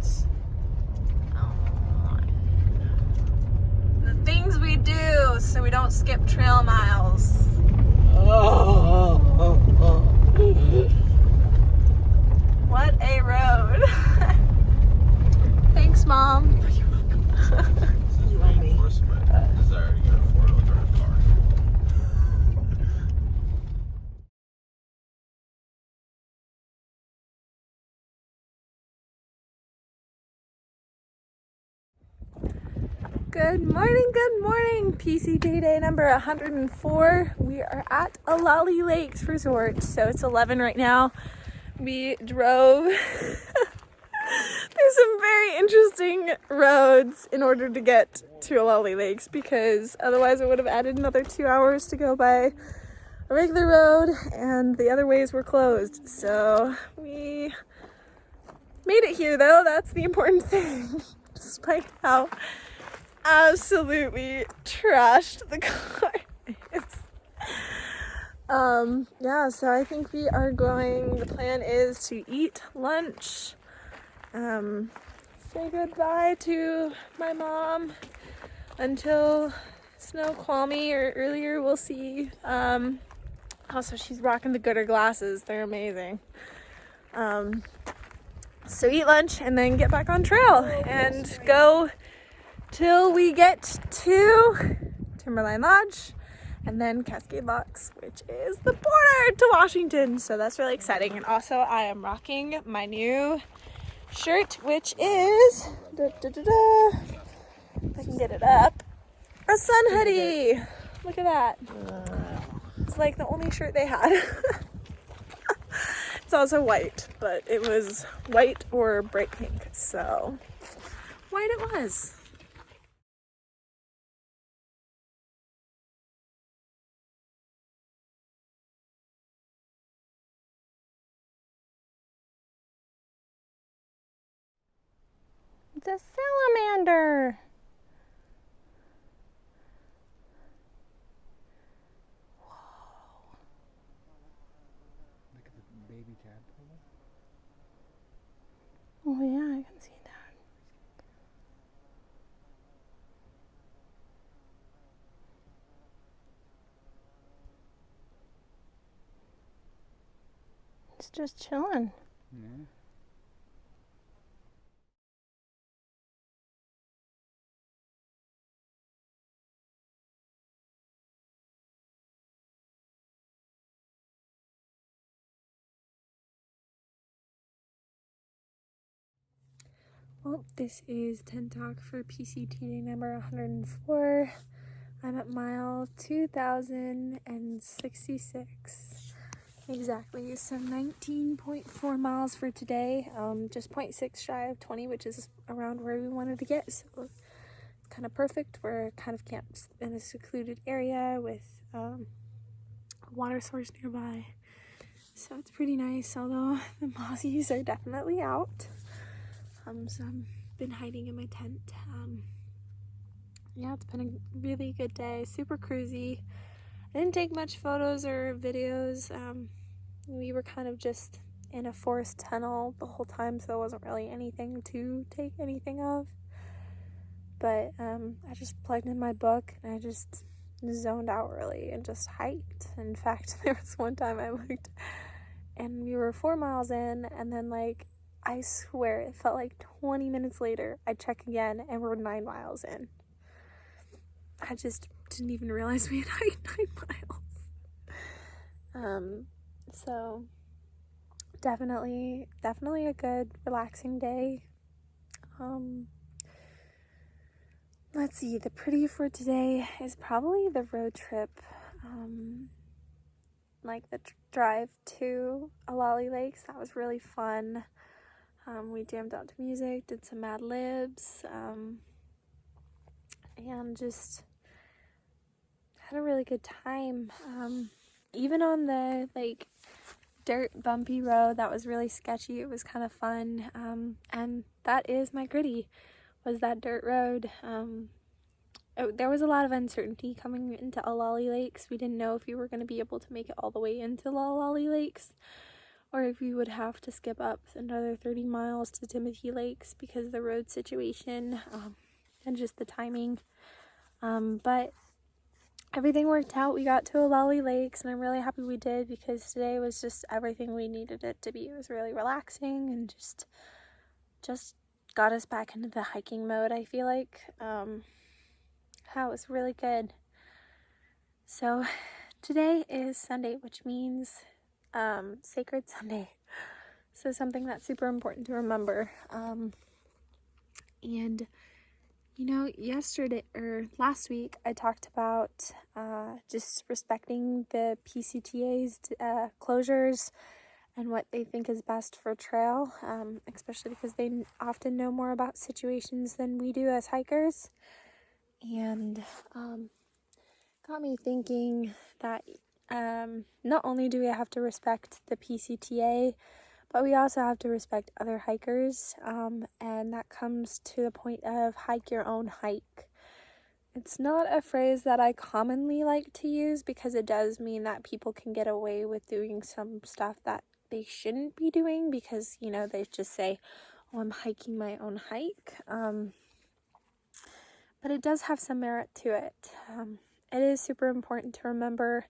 roads. The things we do so we don't skip trail miles. What a road. Thanks, Mom. You're welcome. You owe me. Desire to get a four-wheel drive car. Good morning, PCT day number 104. We are at Alali Lakes Resort, so it's 11 right now. We drove through some very interesting roads in order to get to Alali Lakes, because otherwise it would have added another 2 hours to go by a regular road, and the other ways were closed. So we made it here, though. That's the important thing, despite how absolutely trashed the car is. Yeah, so I think we are going, the plan is to eat lunch, say goodbye to my mom until Snoqualmie or earlier, we'll see. Also, she's rocking the Gooder glasses, they're amazing. So eat lunch and then get back on trail and go till we get to Timberline Lodge and then Cascade Locks, which is the border to Washington. So that's really exciting. And also I am rocking my new shirt, which is, if I can get it up, a sun hoodie. Look at that. It's like the only shirt they had. It's also white, but it was white or bright pink. So white it was. It's a salamander. Whoa. Look at the baby tadpole. Oh yeah, I can see that. It's just chilling. Yeah. Well, this is Tent Talk for PCT day number 104. I'm at mile 2066. Exactly, so 19.4 miles for today. Just 0.6 shy of 20, which is around where we wanted to get. So it's kind of perfect. We're kind of camped in a secluded area with a water source nearby. So it's pretty nice, although the mozzies are definitely out. So I've been hiding in my tent. Yeah, it's been a really good day, super cruisy. I didn't take much photos or videos. We were kind of just in a forest tunnel the whole time, so there wasn't really anything to take anything of. But I just plugged in my book and I just zoned out really and just hiked. In fact, there was one time I looked and we were 4 miles in, and then I swear it felt like 20 minutes later, I check again and we're 9 miles in. I just didn't even realize we had hiked 9 miles. So definitely a good relaxing day. Let's see, the pretty for today is probably the road trip. The drive to Alali Lakes, that was really fun. We jammed out to music, did some Mad Libs, and just had a really good time. Even on the dirt bumpy road that was really sketchy, it was kind of fun. And that is my gritty, was that dirt road. There was a lot of uncertainty coming into Alali Lakes. We didn't know if we were going to be able to make it all the way into Alali Lakes, or if we would have to skip up another 30 miles to Timothy Lakes because of the road situation and just the timing. But everything worked out. We got to Olali Lakes, and I'm really happy we did, because today was just everything we needed it to be. It was really relaxing and just got us back into the hiking mode, I feel like. That was really good. So today is Sunday, which means Sacred Sunday. So something that's super important to remember. And you know, last week I talked about just respecting the PCTA's closures and what they think is best for trail, especially because they often know more about situations than we do as hikers. And got me thinking that not only do we have to respect the PCTA, but we also have to respect other hikers, and that comes to the point of hike your own hike. It's not a phrase that I commonly like to use, because it does mean that people can get away with doing some stuff that they shouldn't be doing, because, you know, they just say, oh, I'm hiking my own hike. But it does have some merit to it. It is super important to remember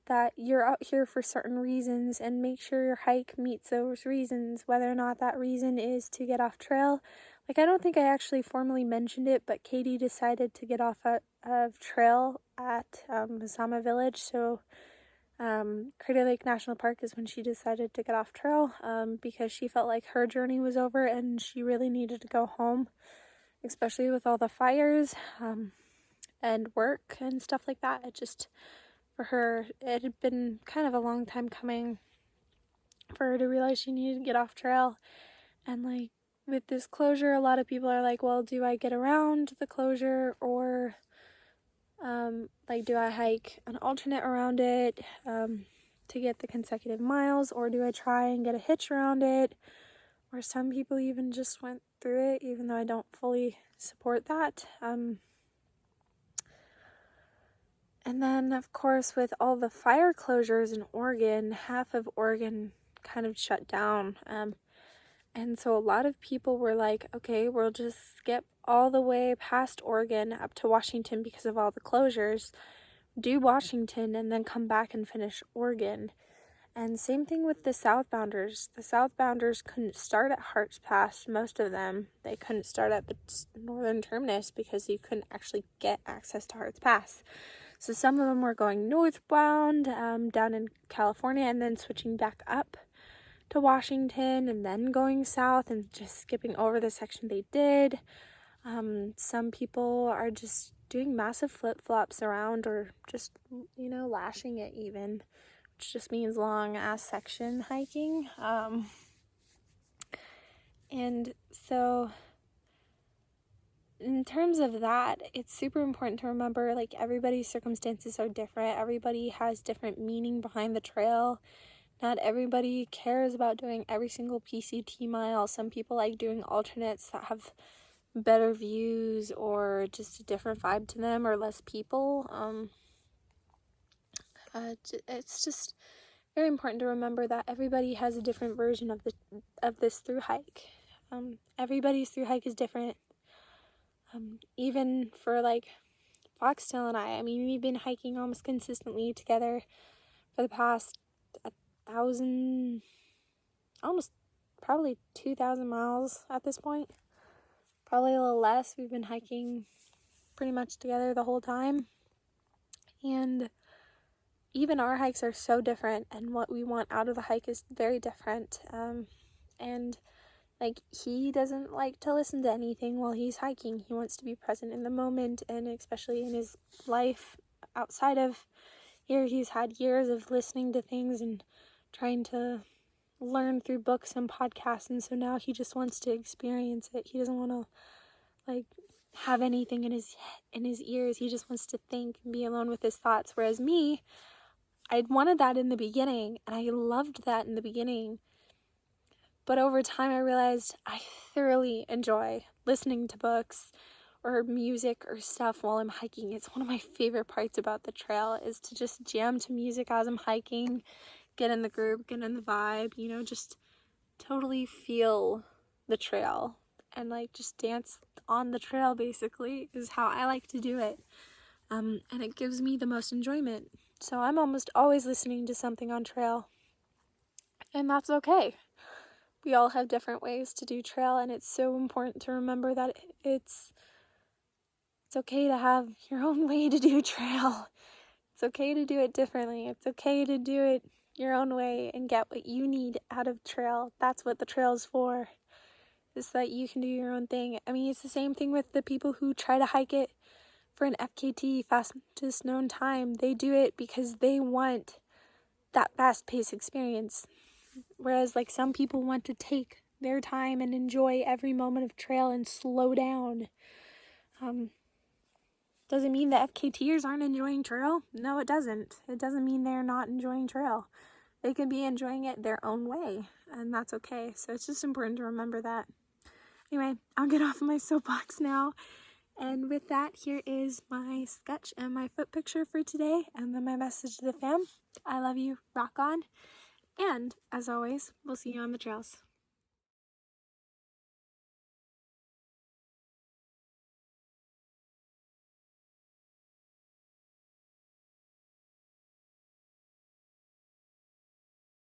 that you're out here for certain reasons, and make sure your hike meets those reasons, whether or not that reason is to get off trail. Like, I don't think I actually formally mentioned it, but Katie decided to get off of trail at Masama Village. So Crater Lake National Park is when she decided to get off trail, because she felt like her journey was over and she really needed to go home, especially with all the fires and work and stuff like that. It just, for her, it had been kind of a long time coming for her to realize she needed to get off trail. And like, with this closure, a lot of people are like, well, do I get around the closure, or like, do I hike an alternate around it to get the consecutive miles, or do I try and get a hitch around it? Or some people even just went through it, even though I don't fully support that. And then, of course, with all the fire closures in Oregon, half of Oregon kind of shut down. And so a lot of people were like, okay, we'll just skip all the way past Oregon up to Washington because of all the closures, do Washington, and then come back and finish Oregon. And same thing with the southbounders. The southbounders couldn't start at Harts Pass, most of them. They couldn't start at the northern terminus because you couldn't actually get access to Harts Pass. So some of them were going northbound down in California, and then switching back up to Washington, and then going south and just skipping over the section they did. Some people are just doing massive flip-flops around, or just, you know, lashing it even, which just means long ass section hiking. And so in terms of that, it's super important to remember, like, everybody's circumstances are different. Everybody has different meaning behind the trail. Not everybody cares about doing every single PCT mile. Some people like doing alternates that have better views, or just a different vibe to them, or less people. It's just very important to remember that everybody has a different version of this through hike. Everybody's through hike is different. Even for like Foxtail and I mean, we've been hiking almost consistently together for the past 1,000, almost probably 2,000 miles at this point. Probably a little less. We've been hiking pretty much together the whole time. And even our hikes are so different, and what we want out of the hike is very different. And like, he doesn't like to listen to anything while he's hiking. He wants to be present in the moment, and especially in his life outside of here, he's had years of listening to things and trying to learn through books and podcasts, and so now he just wants to experience it. He doesn't want to like have anything in his ears. He just wants to think and be alone with his thoughts. Whereas me, I'd wanted that in the beginning, and I loved that in the beginning. But over time, I realized I thoroughly enjoy listening to books or music or stuff while I'm hiking. It's one of my favorite parts about the trail, is to just jam to music as I'm hiking, get in the group, get in the vibe, you know, just totally feel the trail and like just dance on the trail basically is how I like to do it. And it gives me the most enjoyment. So I'm almost always listening to something on trail, and that's okay. We all have different ways to do trail, and it's so important to remember that it's okay to have your own way to do trail. It's okay to do it differently. It's okay to do it your own way and get what you need out of trail. That's what the trail's for, is that you can do your own thing. I mean, it's the same thing with the people who try to hike it for an FKT, fastest known time. They do it because they want that fast-paced experience. Whereas like some people want to take their time and enjoy every moment of trail and slow down. Doesn't mean the FKTers aren't enjoying trail. No, it doesn't. It doesn't mean they're not enjoying trail. They can be enjoying it their own way, and that's okay. So it's just important to remember that. Anyway, I'll get off my soapbox now. And with that, here is my sketch and my foot picture for today, and then my message to the fam. I love you, rock on, and as always, we'll see you on the trails.